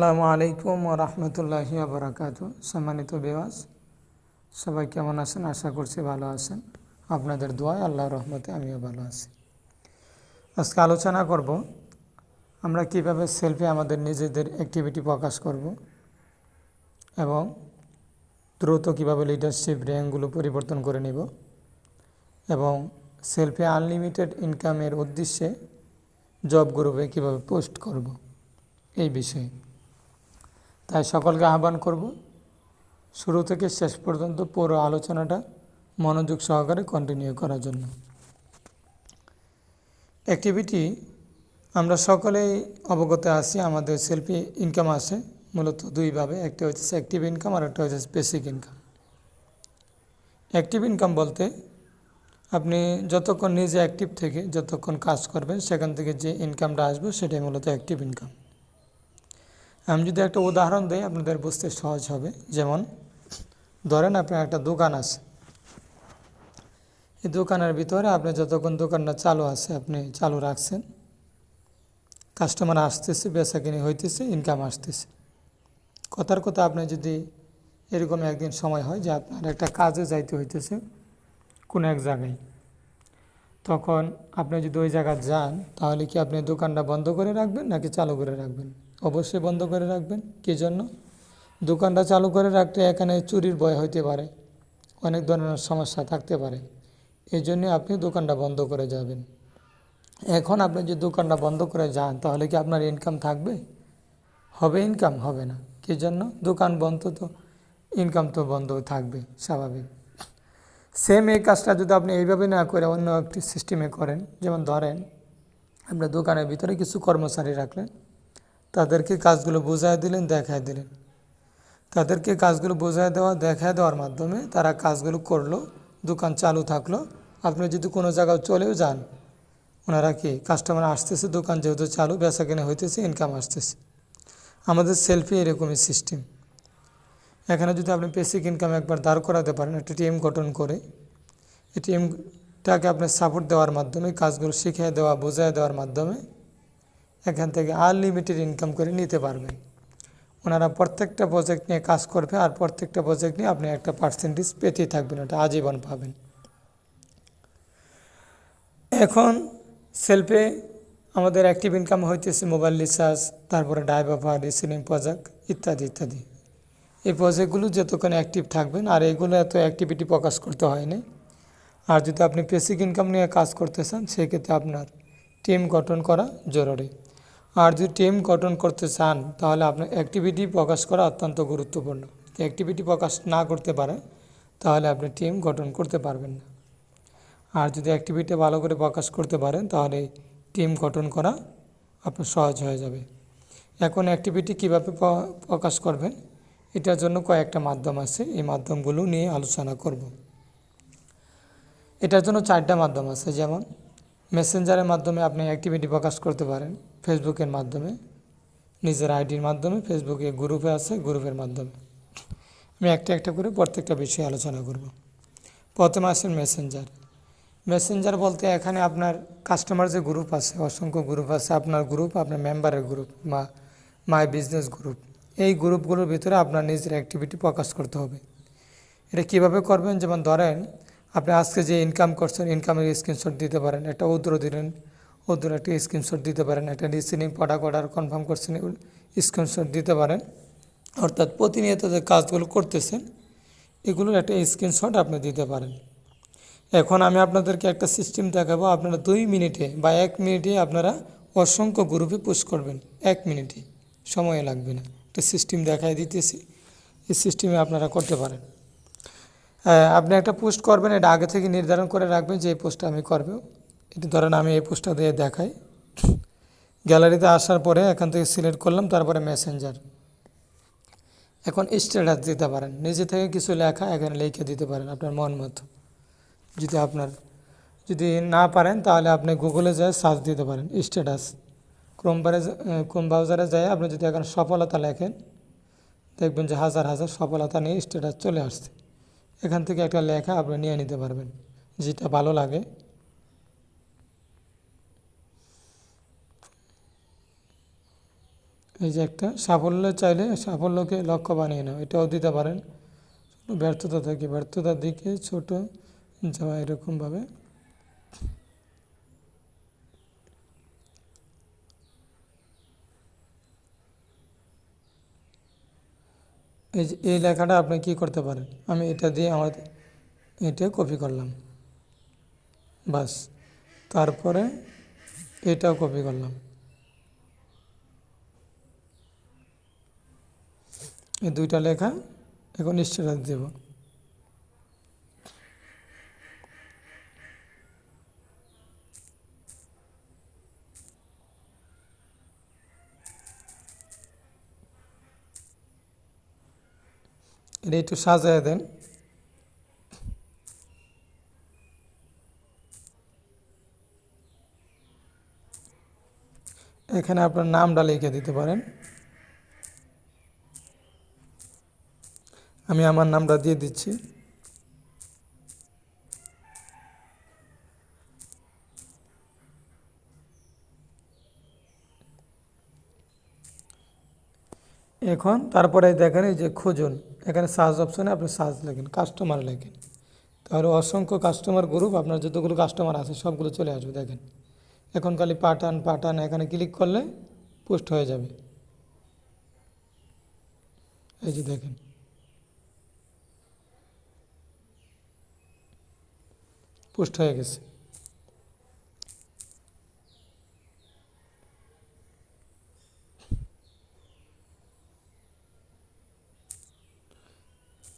আসসালামু আলাইকুম ওয়া রাহমাতুল্লাহি ওয়া বারাকাতুহু। সম্মানিত ভিউয়ার্স, সবাই কেমন আছেন? আশা করছি ভালো আছেন। আপনাদের দোয়ায় আল্লাহর রহমতে আমিও ভালো আছি। আজকে আলোচনা করব আমরা কিভাবে সেলফি আমাদের নিজেদের অ্যাক্টিভিটি প্রকাশ করব এবং দ্রুত কিভাবে লিডারশিপ র্যাঙ্কগুলো পরিবর্তন করে নেব এবং সেলফি আনলিমিটেড ইনকামের উদ্দেশ্যে জব গ্রুপে কীভাবে পোস্ট করব এই বিষয়ে। তাই সকলকে আহ্বান করব শুরু থেকে শেষ পর্যন্ত পুরো আলোচনাটা মনোযোগ সহকারে কন্টিনিউ করার জন্য। অ্যাক্টিভিটি আমরা সকলেই অবগত আছি, আমাদের সেলফি ইনকাম আছে মূলত দুইভাবে, একটা হচ্ছে অ্যাক্টিভ ইনকাম আর একটা হচ্ছে বেসিক ইনকাম। অ্যাক্টিভ ইনকাম বলতে আপনি যতক্ষণ নিজে অ্যাক্টিভ থেকে যতক্ষণ কাজ করবেন সেখান থেকে যে ইনকামটা আসবে সেটাই মূলত অ্যাক্টিভ ইনকাম। আমি যদি একটা উদাহরণ দিই আপনাদের বুঝতে সহজ হবে। যেমন ধরেন আপনার একটা দোকান আছে, এই দোকানের ভিতরে আপনি যতক্ষণ দোকানটা চালু আছে আপনি চালু রাখছেন, কাস্টমার আসতেছে, বেচাকিনি হইতেছে, ইনকাম আসতেছে। কথার কথা আপনি যদি এরকম একদিন সময় হয় যে আপনার একটা কাজে যাইতে হইতেছে কোনো এক জায়গায়, তখন আপনি যদি ওই জায়গায় যান তাহলে কি আপনি দোকানটা বন্ধ করে রাখবেন নাকি চালু করে রাখবেন? অবশ্যই বন্ধ করে রাখবেন। কী জন্য? দোকানটা চালু করে রাখতে এখানে চুরির ভয় হইতে পারে, অনেক ধরনের সমস্যা থাকতে পারে, এই জন্যে আপনি দোকানটা বন্ধ করে যাবেন। এখন আপনি যদি দোকানটা বন্ধ করে যান তাহলে কি আপনার ইনকাম থাকবে? হবে ইনকাম? হবে না। কী জন্য? দোকান বন্ধ, তো ইনকাম তো বন্ধ থাকবে স্বাভাবিক। সেম এই কাজটা যদি আপনি এইভাবে না করে অন্য একটি সিস্টেমে করেন, যেমন ধরেন আপনার দোকানের ভিতরে কিছু কর্মচারী রাখলেন, তাদেরকে কাজগুলো বোঝায় দিলেন, দেখায় দিলেন, তাদেরকে কাজগুলো বোঝায় দেওয়া দেখায় দেওয়ার মাধ্যমে তারা কাজগুলো করলো, দোকান চালু থাকলো। আপনি যদি কোনো জায়গায় চলেও যান, ওনারা কি কাস্টমার আসতেছে, দোকান যেহেতু চালু, বেচাকেনা হইতেছে, ইনকাম আসতেছে। আমাদের সেলফি এরকমই সিস্টেম। এখানে যদি আপনি বেসিক ইনকাম একবার দাঁড় করাতে পারেন একটা টিম গঠন করে, এই টিমটাকে আপনি সাপোর্ট দেওয়ার মাধ্যমে, কাজগুলো শিখিয়ে দেওয়া, বোঝায় দেওয়ার মাধ্যমে এখান থেকে আনলিমিটেড ইনকাম করে নিতে পারবেন। ওনারা প্রত্যেকটা প্রজেক্ট নিয়ে কাজ করবে আর প্রত্যেকটা প্রজেক্ট নিয়ে আপনি একটা পার্সেন্টেজ পেতেই থাকবেন, ওটা আজীবন পাবেন। এখন সেলফে আমাদের অ্যাক্টিভ ইনকাম হইতেছে মোবাইল রিচার্জ, তারপরে ড্রাইভার, রিসিলিং প্রজেক্ট ইত্যাদি ইত্যাদি। এই প্রজেক্টগুলো যতক্ষণ অ্যাক্টিভ থাকবেন, আর এগুলো এত অ্যাক্টিভিটি প্রকাশ করতে হয়নি। আর যদি আপনি বেসিক ইনকাম নিয়ে কাজ করতে চান সেক্ষেত্রে আপনার টিম গঠন করা জরুরি। আর যদি টিম গঠন করতে চান তাহলে আপনার অ্যাক্টিভিটি প্রকাশ করা অত্যন্ত গুরুত্বপূর্ণ। অ্যাক্টিভিটি প্রকাশ না করতে পারেন তাহলে আপনি টিম গঠন করতে পারবেন না। আর যদি অ্যাক্টিভিটি ভালো করে প্রকাশ করতে পারেন তাহলে টিম গঠন করা আপনার সহজ হয়ে যাবে। এখন অ্যাক্টিভিটি কীভাবে প্রকাশ করবেন এটার জন্য কয়েকটা মাধ্যম আছে, এই মাধ্যমগুলো নিয়ে আলোচনা করব। এটার জন্য 4টা মাধ্যম আছে। যেমন মেসেঞ্জারের মাধ্যমে আপনি অ্যাক্টিভিটি প্রকাশ করতে পারেন, ফেসবুকের মাধ্যমে, নিজের আইডির মাধ্যমে, ফেসবুকে গ্রুপে আছে গ্রুপের মাধ্যমে। আমি একটা একটা করে প্রত্যেকটা বিষয়ে আলোচনা করব। প্রথমে আসেন মেসেঞ্জার। মেসেঞ্জার বলতে এখানে আপনার কাস্টমার যে গ্রুপ আছে, অসংখ্য গ্রুপ আছে, আপনার গ্রুপ, আপনার মেম্বারের গ্রুপ বা মাই বিজনেস গ্রুপ, এই গ্রুপগুলোর ভিতরে আপনার নিজের অ্যাক্টিভিটি প্রকাশ করতে হবে। এটা কিভাবে করবেন? যেমন ধরেন আপনি আজকে যে ইনকাম করছেন, ইনকামের স্ক্রিনশট দিতে পারেন, একটা উদ্র দিলেন, উদ্র একটা স্ক্রিনশট দিতে পারেন, একটা রিসিভিং প্রোডাক্ট অর্ডার কনফার্ম করছেন, স্ক্রিনশট দিতে পারেন। অর্থাৎ প্রতিনিয়ত যে কাজগুলো করতেছেন এগুলোর একটা স্ক্রিনশট আপনি দিতে পারেন। এখন আমি আপনাদেরকে একটা সিস্টেম দেখাবো, আপনারা 2 মিনিটে বা 1 মিনিটে আপনারা অসংখ্য গ্রুপে পোস্ট করবেন। 1 মিনিটে, সময় লাগবে না। একটা সিস্টেম দেখাই দিতেছি, এই সিস্টেমে আপনারা করতে পারেন। আপনি একটা পোস্ট করবেন, এটা আগে থেকে নির্ধারণ করে রাখবেন যে এই পোস্টটা আমি করব। এটা ধরেন আমি এই পোস্টটা দিয়ে দেখাই। গ্যালারিতে আসার পরে এখান থেকে সিলেক্ট করলাম, তারপরে মেসেঞ্জার। এখন স্ট্যাটাস দিতে পারেন, নিজে থেকে কিছু লেখা এখানে লিখে দিতে পারেন আপনার মন মতো। যদি না পারেন তাহলে আপনি গুগলে যেয়ে সার্চ দিতে পারেন স্ট্যাটাস। ক্রোম ব্রাউজারে যায় আপনি যদি এখানে সফলতা লেখেন দেখবেন যে হাজার হাজার সফলতা নিয়ে স্ট্যাটাস চলে আসছে। এখান থেকে একটা লেখা আপনি নিয়ে নিতে পারবেন যেটা ভালো লাগে। এই যে একটা সাফল্য চাইলে সাফল্যকে লক্ষ্য বানিয়ে নাও, এটাও দিতে পারেন। ব্যর্থতা থেকে ব্যর্থতার দিকে ছোট যাওয়া, এরকমভাবে। এই যে এই লেখাটা আপনি কি করতে পারেন, আমি এটা দিয়ে আমার এটা কপি করলাম, বাস। তারপরে এটাও কপি করলাম, এই দুইটা লেখা এখন স্ট্যাটাস দেব। এটা একটু সাজায় দেন। এখানে আপনার নামটা লিখে দিতে পারেন, আমি আমার নামটা দিয়ে দিচ্ছি। এখন তারপরে দেখেন এই যে খুঁজুন, এখানে সার্চ অপশানে আপনি সার্চ লেখেন, কাস্টমার লেখেন, তাহলে অসংখ্য কাস্টমার গ্রুপ, আপনার যতগুলো কাস্টমার আছে সবগুলো চলে আসবে। দেখেন এখন খালি পাঠান পাঠান, এখানে ক্লিক করলে পোস্ট হয়ে যাবে। এই যে দেখেন পোস্ট হয়ে গেছে।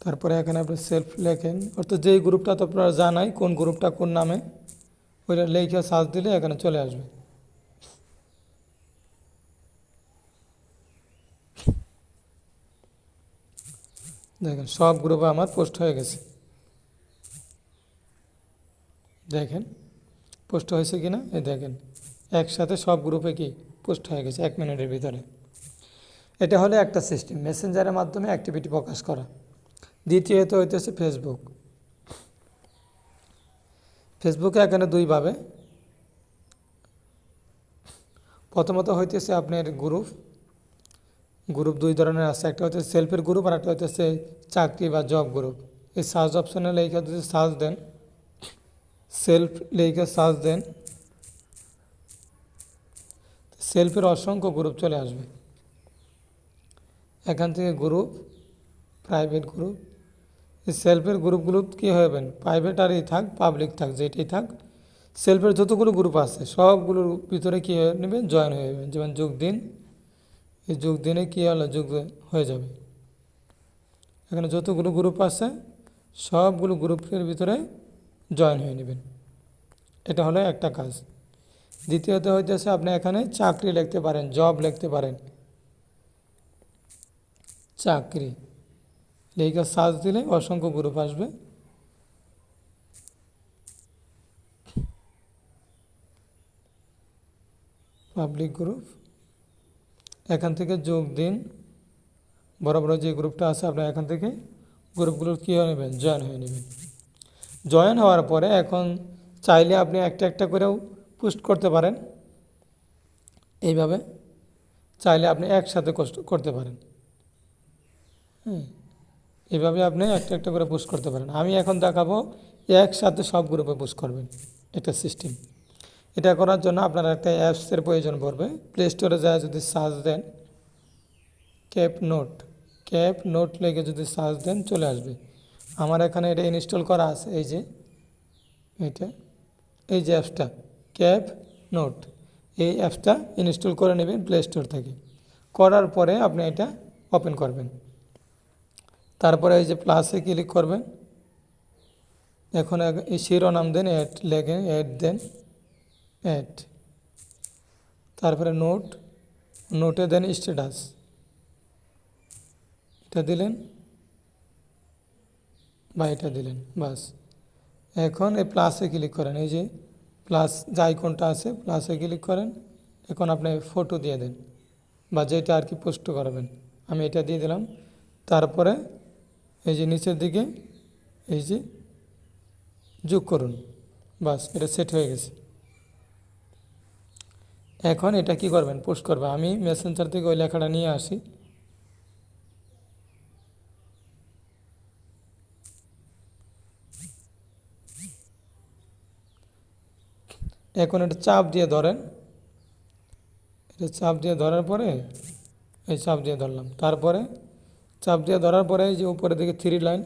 তারপরে এখানে আপনি সেলফ লেখেন, অর্থাৎ যেই গ্রুপটা তো আপনারা জানাই কোন গ্রুপটা কোন নামে, ওইটা লেখে সার্চ দিলে এখানে চলে আসবে। দেখেন সব গ্রুপে আমার পোস্ট হয়ে গেছে। দেখেন পোস্ট হয়েছে কি না, এই দেখেন একসাথে সব গ্রুপে কি পোস্ট হয়ে গেছে 1 মিনিটের ভিতরে। এটা হলো একটা সিস্টেম, মেসেঞ্জারের মাধ্যমে অ্যাক্টিভিটি প্রকাশ করা। দ্বিতীয়ত হইতেছে ফেসবুক। ফেসবুকে এখানে দুইভাবে, প্রথমত হইতেছে আপনার গ্রুপ দুই ধরনের আছে, একটা হচ্ছে সেলফের গ্রুপ আর একটা হইতেছে চাকরি বা জব গ্রুপ। এই সার্চ অপশানে লেখা যদি সার্চ দেন, সেলফ লেখা সার্চ দেন, সেলফের অসংখ্য গ্রুপ চলে আসবে। এখান থেকে গ্রুপ, প্রাইভেট গ্রুপ, এই সেলফের গ্রুপগুলো কী হবেন, প্রাইভেট আর এই থাক পাবলিক থাক যেটাই থাক, সেলফের যতগুলো গ্রুপ আছে সবগুলোর ভিতরে কী হয়ে নেবেন, জয়েন হয়ে যাবেন। যেমন যোগ দিন, এই যোগ দিনে কী হলো, যোগ হয়ে যাবে। এখানে যতগুলো গ্রুপ আছে সবগুলো গ্রুপের ভিতরে জয়েন হয়ে নেবেন। এটা হলো একটা কাজ। দ্বিতীয়ত হইতেছে আপনি এখানে চাকরি লিখতে পারেন, জব লিখতে পারেন, চাকরি লিখে সার্চ দিলে অসংখ্য গ্রুপ আসবে। পাবলিক গ্রুপ, এখান থেকে যোগ দিন, বড় বড় যে গ্রুপটা আছে আপনার এখান থেকে গ্রুপগুলো কী হয়ে নেবেন, জয়েন হয়ে নেবেন। জয়েন হওয়ার পরে এখন চাইলে আপনি একটা একটা করেও পোস্ট করতে পারেন, এইভাবে চাইলে আপনি একসাথে করতে পারেন। এইভাবে আপনি একটা একটা করে পোস্ট করতে পারেন। আমি এখন দেখাবো একসাথে সব গ্রুপে পোস্ট করবেন, একটা সিস্টেম। এটা করার জন্য আপনার একটা অ্যাপসের প্রয়োজন পড়বে। প্লে স্টোরে যায় যদি সার্চ দেন ক্যাপ নোট লেগে যদি সার্চ দেন চলে আসবে। আমার এখানে এটা ইনস্টল করা আছে, এই যে এটা, এই যে অ্যাপসটা ক্যাপ নোট, এই অ্যাপসটা ইনস্টল করে নেবেন প্লে স্টোর থেকে। করার পরে আপনি এটা ওপেন করবেন। তারপরে এই যে প্লাসে ক্লিক করবেন। এখন এই শিরোনাম দেন, অ্যাড লেখেন, অ্যাড দেন, অ্যাড, তারপরে নোটে দেন স্ট্যাটাস, এটা দিলেন বা এটা দিলেন, বাস। এখন এই প্লাসে ক্লিক করেন, এই যে প্লাস যে আইকনটা আছে প্লাসে ক্লিক করেন। এখন আপনি ফটো দিয়ে দেন বা যেটা আর কি পোস্ট করবেন, আমি এটা দিয়ে দিলাম। তারপরে এই যে নিচের দিকে এই যে যোগ করুন, বাস এটা সেট হয়ে গেছে। এখন এটা কি করবেন, পোস্ট করবে। আমি মেসেঞ্জার থেকে ওই লেখাটা নিয়ে আসি। এখন এটা চাপ দিয়ে ধরেন, এটা চাপ দিয়ে ধরার পরে এই চাপ দিয়ে ধরলাম, তারপরে চাপ দিয়ে ধরার পরে এই যে উপরের দিকে থ্রি লাইন,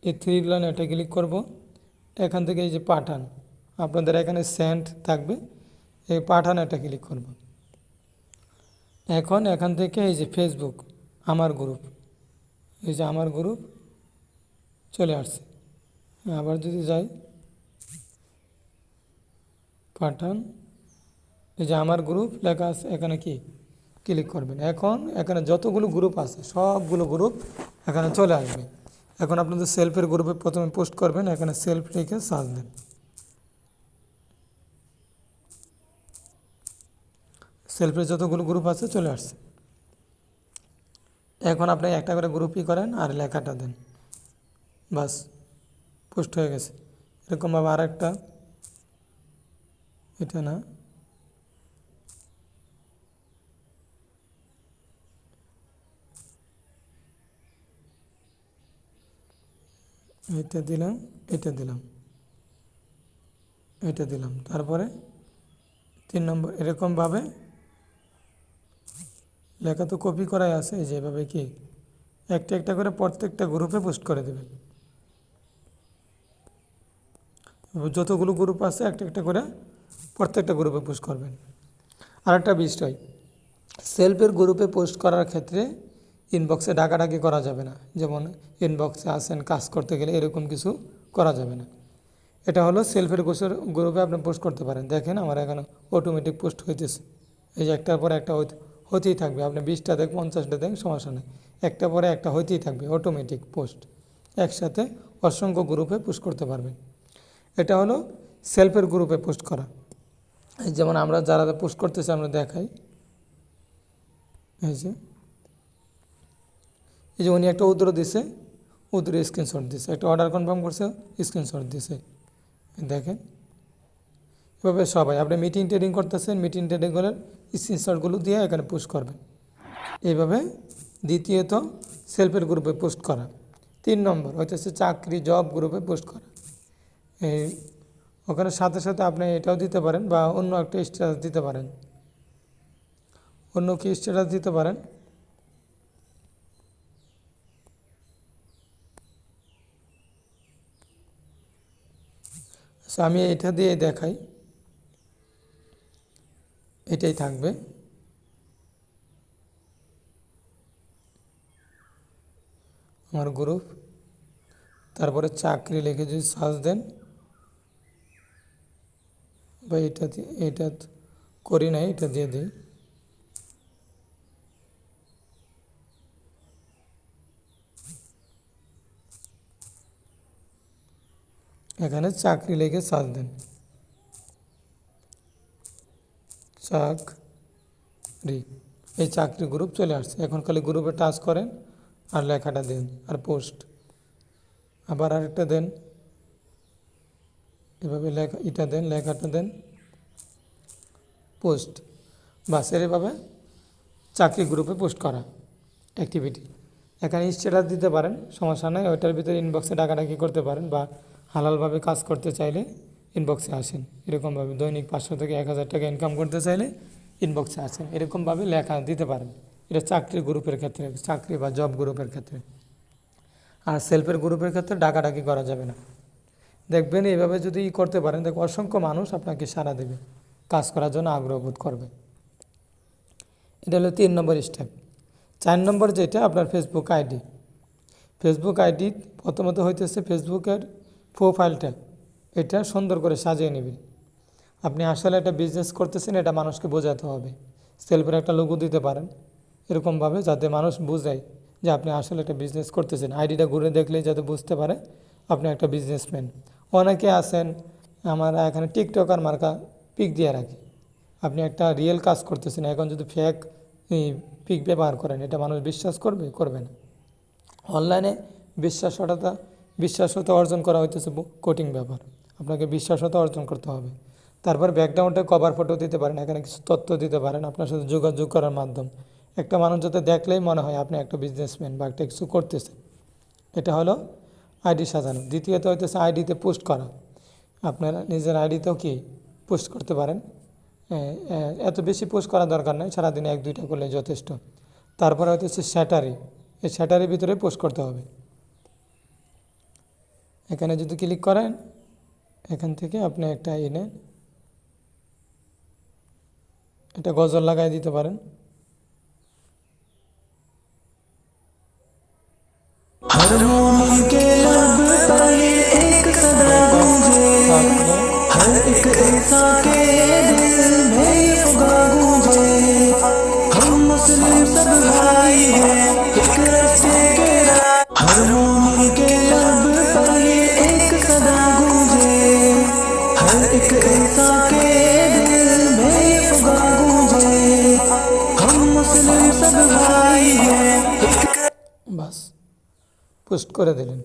এই থ্রি লাইন এটা ক্লিক করব। এখান থেকে এই যে পাঠান, আপনাদের এখানে সেন্ড থাকবে, এই পাঠান এটা ক্লিক করব। এখন এখান থেকে এই যে ফেসবুক আমার গ্রুপ, এই যে আমার গ্রুপ চলে আসছে। আবার যদি যাই পাঠান, এই যে আমার গ্রুপ লেখা আছে, এখানে কি ক্লিক করবেন। এখন এখানে যতগুলো গ্রুপ আছে সবগুলো গ্রুপ এখানে চলে আসবে। এখন আপনাদের সেলফের গ্রুপে প্রথমে পোস্ট করবেন, এখানে সেলফ লিখে সার্চ দেন। সেলফের যতগুলো গ্রুপ আছে চলে আসছে। এখন আপনি একটা করে গ্রুপই করেন আর লেখাটা দেন, বাস পোস্ট হয়ে গেছে। এরকমভাবে আরেকটা, এটা না, এটা দিলাম, এটা দিলাম, এটা দিলাম, তারপরে 3 নম্বর এরকমভাবে লেখা তো কপি করাই আছে, এই যেভাবে কি একটা একটা করে প্রত্যেকটা গ্রুপে পোস্ট করে দেবেন। যতগুলো গ্রুপ আছে একটা একটা করে প্রত্যেকটা গ্রুপে পোস্ট করবেন। আরেকটা বিষয়, সেলফের গ্রুপে পোস্ট করার ক্ষেত্রে ইনবক্সে ডাকাডাকি করা যাবে না। যেমন ইনবক্সে আসেন কাজ করতে গেলে এরকম কিছু করা যাবে না। এটা হলো সেলফের গ্রুপে আপনি পোস্ট করতে পারেন। দেখেন আমার এখানে অটোমেটিক পোস্ট হইতেছে, এই যে একটার পরে একটা হতেই থাকবে। আপনি 20টা দেখ 50টা দেখ সমস্যা নেই, একটা পরে একটা হইতেই থাকবে অটোমেটিক পোস্ট। একসাথে অসংখ্য গ্রুপে পোস্ট করতে পারবেন। এটা হলো সেলফের গ্রুপে পোস্ট করা। যেমন আমরা যারা পোস্ট করতেছি আমরা দেখাই, এই যে উনি একটা উত্তর দিছে, উত্তরে স্ক্রিনশট দিছে, একটা অর্ডার কনফার্ম করছে স্ক্রিনশট দিছে, দেখেন। এভাবে সবাই আপনি মিটিং ট্রেডিং করতেছেন, মিটিং ট্রেডিংগুলোর স্ক্রিনশটগুলো দিয়ে এখানে পোস্ট করবেন। এইভাবে দ্বিতীয়ত সেলফের গ্রুপে পোস্ট করা। 3 নম্বর হইতেছে চাকরি জব গ্রুপে পোস্ট করা। এই ওখানে সাথে সাথে আপনি এটাও দিতে পারেন বা অন্য একটা স্ট্যাটাস দিতে পারেন। অন্য কি স্ট্যাটাস দিতে পারেন, আমি এটা দিয়ে দেখাই, এটাই থাকবে। আমার গ্রুপ, তারপরে চাকরি লিখে যদি সার্চ দেন, বা এটা করি নাই, এটা দিয়ে দিই। এখানে চাকরি লিখে সার্চ দেন, চাকরি, এই চাকরি গ্রুপ চলে আসছে। এখন খালি গ্রুপে টাচ করেন আর লেখাটা দেন আর পোস্ট। আবার আরেকটা দেন, এভাবে লেখা এটা দেন, লেখাটা দেন, পোস্ট। বাস এভাবে চাকরি গ্রুপে পোস্ট করা অ্যাক্টিভিটি। এখানে স্ট্যাটাস দিতে পারেন, সমস্যা নেই। ওইটার ভিতরে ইনবক্সে ডাকাডাকি করতে পারেন, বা হালালভাবে কাজ করতে চাইলে ইনবক্সে আসেন। এরকমভাবে দৈনিক 500 থেকে 1000 টাকা ইনকাম করতে চাইলে ইনবক্সে আসেন, এরকমভাবে লেখা দিতে পারেন। এটা চাকরি গ্রুপের ক্ষেত্রে, চাকরি বা জব গ্রুপের ক্ষেত্রে। আর সেলফের গ্রুপের ক্ষেত্রে ডাকাডাকি করা যাবে না। দেখবেন এইভাবে যদি করতে পারেন, দেখো অসংখ্য মানুষ আপনাকে সাড়া দেবে, কাজ করার জন্য আগ্রহ বোধ করবে। এটা হলো 3 নম্বর স্টেপ। 4 নম্বর যেটা আপনার ফেসবুক আইডি। ফেসবুক আইডি প্রথমত হইতেছে ফেসবুকের প্রোফাইলটা, এটা সুন্দর করে সাজিয়ে নেবেন। আপনি আসলে একটা বিজনেস করতেছেন এটা মানুষকে বোঝাতে হবে। সেলফের একটা লোগো দিতে পারেন এরকমভাবে, যাতে মানুষ বুঝায় যে আপনি আসলে একটা বিজনেস করতেছেন। আইডিটা ঘুরে দেখলেই যাতে বুঝতে পারে আপনি একটা বিজনেসম্যান। অনেকে আছেন আমরা এখানে টিকটকার মার্কা পিক দিয়ে রাখি। আপনি একটা রিয়েল কাজ করতেছেন, এখন যদি ফেক পিক ব্যবহার করেন এটা মানুষ বিশ্বাস করবে, করবে না। অনলাইনে বিশ্বাসতা অর্জন করা হইতেছে কঠিন ব্যাপার। আপনাকে বিশ্বাসতা অর্জন করতে হবে। তারপর ব্যাকগ্রাউন্ডে কভার ফটো দিতে পারেন, এখানে কিছু তথ্য দিতে পারেন আপনার সাথে যোগাযোগ করার মাধ্যম। একটা মানুষ যাতে দেখলেই মনে হয় আপনি একটা বিজনেসম্যান বা একটা কিছু করতেছেন। এটা হলো আইডি সাজানো। দ্বিতীয়ত হইতেছে আইডিতে পোস্ট করা। আপনারা নিজের আইডিতেও কি পোস্ট করতে পারেন। এত বেশি পোস্ট করার দরকার নেই, সারাদিনে 1-2টা করলে যথেষ্ট। তারপরে হইতেছে স্যাটারি, এই স্যাটারির ভিতরে পোস্ট করতে হবে। এখানে যদি ক্লিক করেন, এখান থেকে আপনি একটা এনে এটা গজল লাগাই দিতে পারেন। हर मोमिन के लब पर ये एक सदा गूंजे, हर एक इंसान के दिल में ये फुगा गूंजे। हम मुस्लिम सब भाई हैं, एक रस्ते के राह। हर मोमिन के लब पर ये एक सदा गूंजे, हर एक इंसान के दिल में ये फुगा गूंजे। हम मुस्लिम सब भाई हैं, एक বাস পোস্ট করে দিলেন।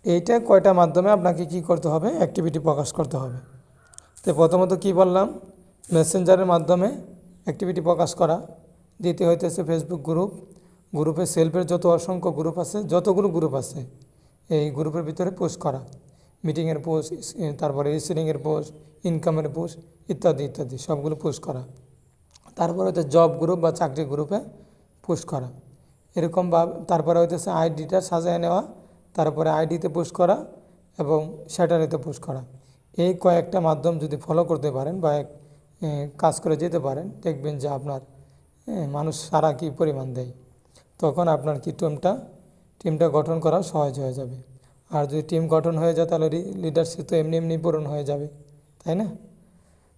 এইটা কয়টা মাধ্যমে আপনাকে কি করতে হবে, অ্যাক্টিভিটি প্রকাশ করতে হবে। তো প্রথমত কি বললাম, মেসেঞ্জারের মাধ্যমে অ্যাক্টিভিটি প্রকাশ করা। দ্বিতীয় হইতেছে ফেসবুক গ্রুপ, গ্রুপে সেলফের যত অসংখ্য গ্রুপ আছে, যতগুলো গ্রুপ আছে এই গ্রুপের ভিতরে পোস্ট করা, মিটিংয়ের পোস্ট, তারপরে রিসেলিংয়ের পোস্ট, ইনকামের পোস্ট ইত্যাদি ইত্যাদি সবগুলো পোস্ট করা। তারপরে হচ্ছে জব গ্রুপ বা চাকরি গ্রুপে পোস্ট করা এরকম। বা তারপরে হইতেছে আইডিটা সাজায় নেওয়া, তারপরে আইডিতে পোস্ট করা এবং স্যাটারিতে পোস্ট করা। এই কয়েকটা মাধ্যম যদি ফলো করতে পারেন বা কাজ করে যেতে পারেন, দেখবেন যে আপনার মানুষ সারা কী পরিমাণ দেয়। তখন আপনার কি টিমটা গঠন করা সহজ হয়ে যাবে। আর যদি টিম গঠন হয়ে যায় তাহলে লিডারশিপ তো এমনি এমনি পূরণ হয়ে যাবে, তাই না?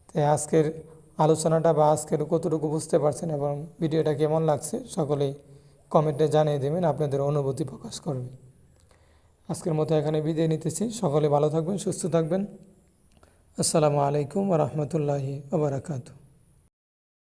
তাই আজকের আলোচনাটা বা আজকের কতটুকু বুঝতে পারছেন এবং ভিডিওটা কেমন লাগছে সকলেই কমেন্টে জানিয়ে দেবেন, আপনাদের অনুভূতি প্রকাশ করবে। আজকের মতো এখানে বিদায় নিতেছি। সকলে ভালো থাকবেন, সুস্থ থাকবেন। আসসালামু আলাইকুম ওয়া রাহমাতুল্লাহি ওয়া বারাকাতুহু।